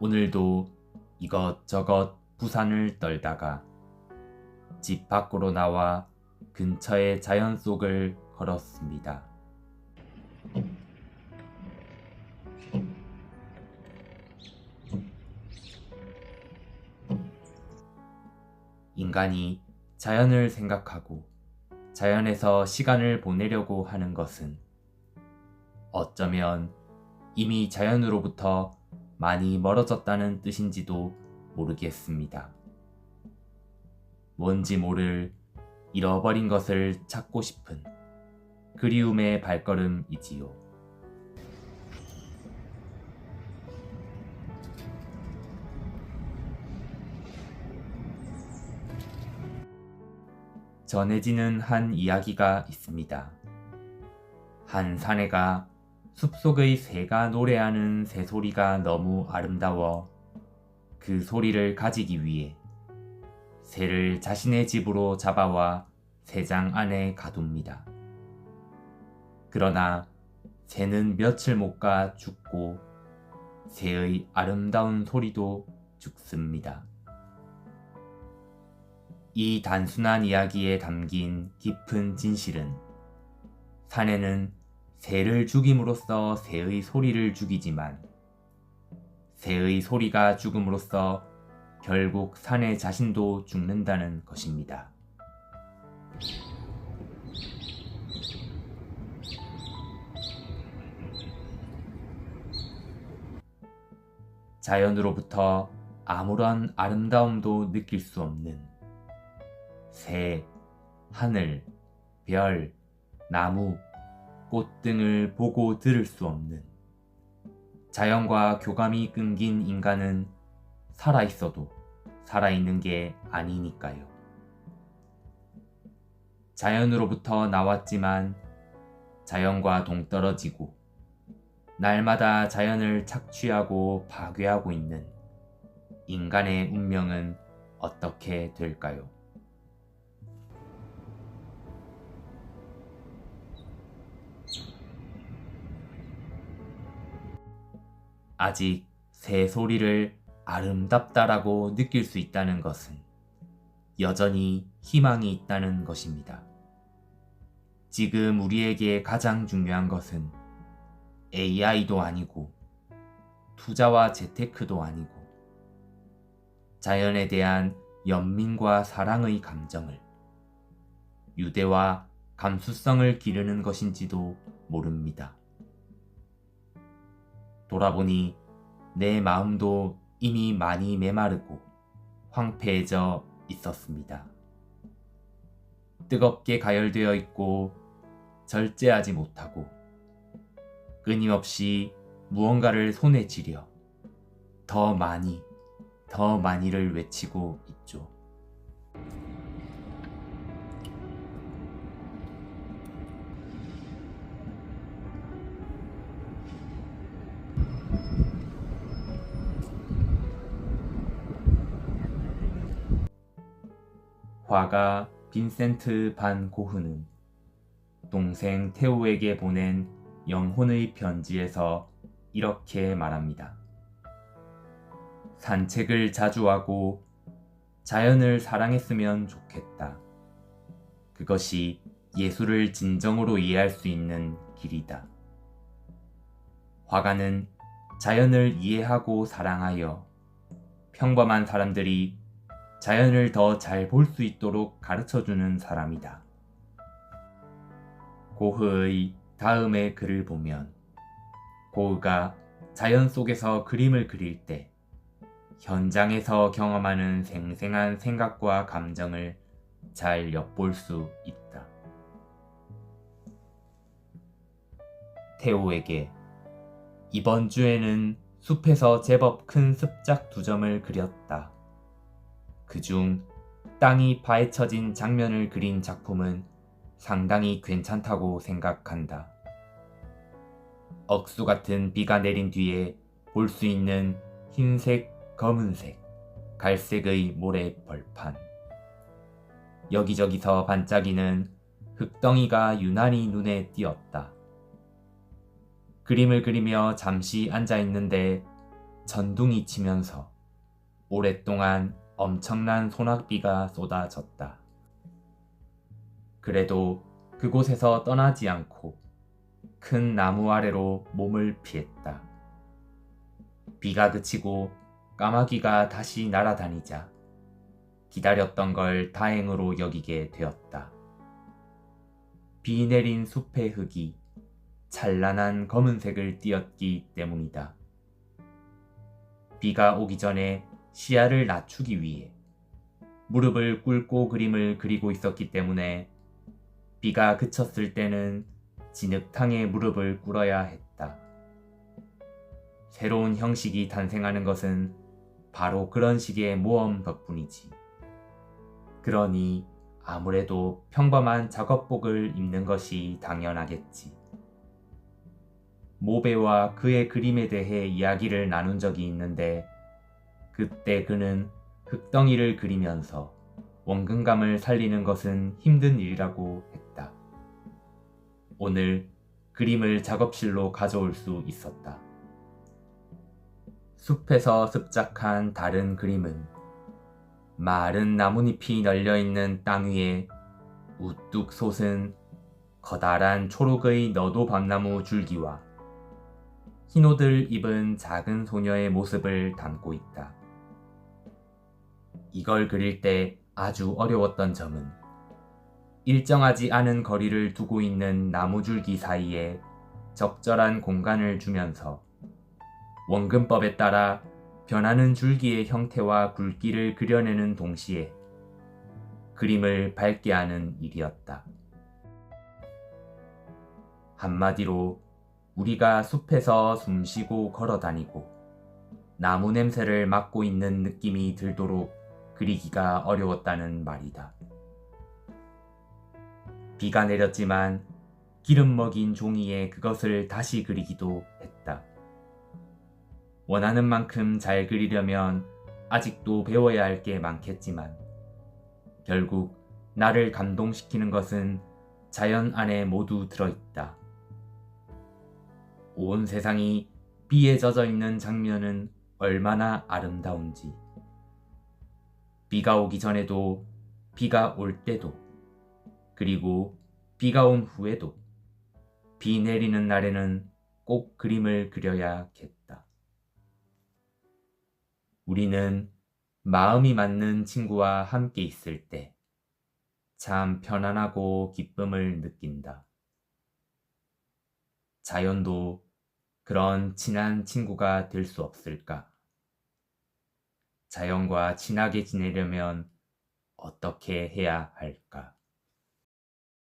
오늘도 이것저것 부산을 떨다가 집 밖으로 나와 근처의 자연 속을 걸었습니다. 인간이 자연을 생각하고 자연에서 시간을 보내려고 하는 것은 어쩌면 이미 자연으로부터 많이 멀어졌다는 뜻인지도 모르겠습니다. 뭔지 모를 잃어버린 것을 찾고 싶은 그리움의 발걸음이지요. 전해지는 한 이야기가 있습니다. 한 사내가 숲속의 새가 노래하는 새소리가 너무 아름다워 그 소리를 가지기 위해 새를 자신의 집으로 잡아와 새장 안에 가둡니다. 그러나 새는 며칠 못 가 죽고 새의 아름다운 소리도 죽습니다. 이 단순한 이야기에 담긴 깊은 진실은 사내는 새를 죽임으로써 새의 소리를 죽이지만 새의 소리가 죽음으로써 결국 사내 자신도 죽는다는 것입니다. 자연으로부터 아무런 아름다움도 느낄 수 없는 새, 하늘, 별, 나무, 꽃 등을 보고 들을 수 없는 자연과 교감이 끊긴 인간은 살아있어도 살아있는 게 아니니까요. 자연으로부터 나왔지만 자연과 동떨어지고 날마다 자연을 착취하고 파괴하고 있는 인간의 운명은 어떻게 될까요? 아직 새 소리를 아름답다라고 느낄 수 있다는 것은 여전히 희망이 있다는 것입니다. 지금 우리에게 가장 중요한 것은 AI도 아니고 투자와 재테크도 아니고 자연에 대한 연민과 사랑의 감정을 유대와 감수성을 기르는 것인지도 모릅니다. 돌아보니 내 마음도 이미 많이 메마르고 황폐해져 있었습니다. 뜨겁게 가열되어 있고 절제하지 못하고 끊임없이 무언가를 손에 쥐려 더 많이를 외치고 있죠. 화가 빈센트 반 고흐는 동생 테오에게 보낸 영혼의 편지에서 이렇게 말합니다. 산책을 자주 하고 자연을 사랑했으면 좋겠다. 그것이 예술을 진정으로 이해할 수 있는 길이다. 화가는 자연을 이해하고 사랑하여 평범한 사람들이 자연을 더 잘 볼 수 있도록 가르쳐주는 사람이다. 고흐의 다음의 글을 보면 고흐가 자연 속에서 그림을 그릴 때 현장에서 경험하는 생생한 생각과 감정을 잘 엿볼 수 있다. 테오에게 이번 주에는 숲에서 제법 큰 습작 2점을 그렸다. 그중 땅이 파헤쳐진 장면을 그린 작품은 상당히 괜찮다고 생각한다. 억수 같은 비가 내린 뒤에 볼 수 있는 흰색, 검은색, 갈색의 모래 벌판. 여기저기서 반짝이는 흙덩이가 유난히 눈에 띄었다. 그림을 그리며 잠시 앉아 있는데 전둥이 치면서 오랫동안 엄청난 소낙비가 쏟아졌다. 그래도 그곳에서 떠나지 않고 큰 나무 아래로 몸을 피했다. 비가 그치고 까마귀가 다시 날아다니자 기다렸던 걸 다행으로 여기게 되었다. 비 내린 숲의 흙이 찬란한 검은색을 띠었기 때문이다. 비가 오기 전에 시야를 낮추기 위해 무릎을 꿇고 그림을 그리고 있었기 때문에 비가 그쳤을 때는 진흙탕에 무릎을 꿇어야 했다. 새로운 형식이 탄생하는 것은 바로 그런 식의 모험 덕분이지. 그러니 아무래도 평범한 작업복을 입는 것이 당연하겠지. 모베와 그의 그림에 대해 이야기를 나눈 적이 있는데 그때 그는 흙덩이를 그리면서 원근감을 살리는 것은 힘든 일이라고 했다. 오늘 그림을 작업실로 가져올 수 있었다. 숲에서 습작한 다른 그림은 마른 나뭇잎이 널려있는 땅 위에 우뚝 솟은 커다란 초록의 너도 밤나무 줄기와 흰옷을 입은 작은 소녀의 모습을 담고 있다. 이걸 그릴 때 아주 어려웠던 점은 일정하지 않은 거리를 두고 있는 나무줄기 사이에 적절한 공간을 주면서 원근법에 따라 변하는 줄기의 형태와 굵기를 그려내는 동시에 그림을 밝게 하는 일이었다. 한마디로 우리가 숲에서 숨쉬고 걸어다니고 나무 냄새를 맡고 있는 느낌이 들도록 그리기가 어려웠다는 말이다. 비가 내렸지만 기름 먹인 종이에 그것을 다시 그리기도 했다. 원하는 만큼 잘 그리려면 아직도 배워야 할 게 많겠지만 결국 나를 감동시키는 것은 자연 안에 모두 들어있다. 온 세상이 비에 젖어 있는 장면은 얼마나 아름다운지. 비가 오기 전에도, 비가 올 때도, 그리고 비가 온 후에도 비 내리는 날에는 꼭 그림을 그려야겠다. 우리는 마음이 맞는 친구와 함께 있을 때 참 편안하고 기쁨을 느낀다. 자연도 그런 친한 친구가 될 수 없을까? 자연과 친하게 지내려면 어떻게 해야 할까?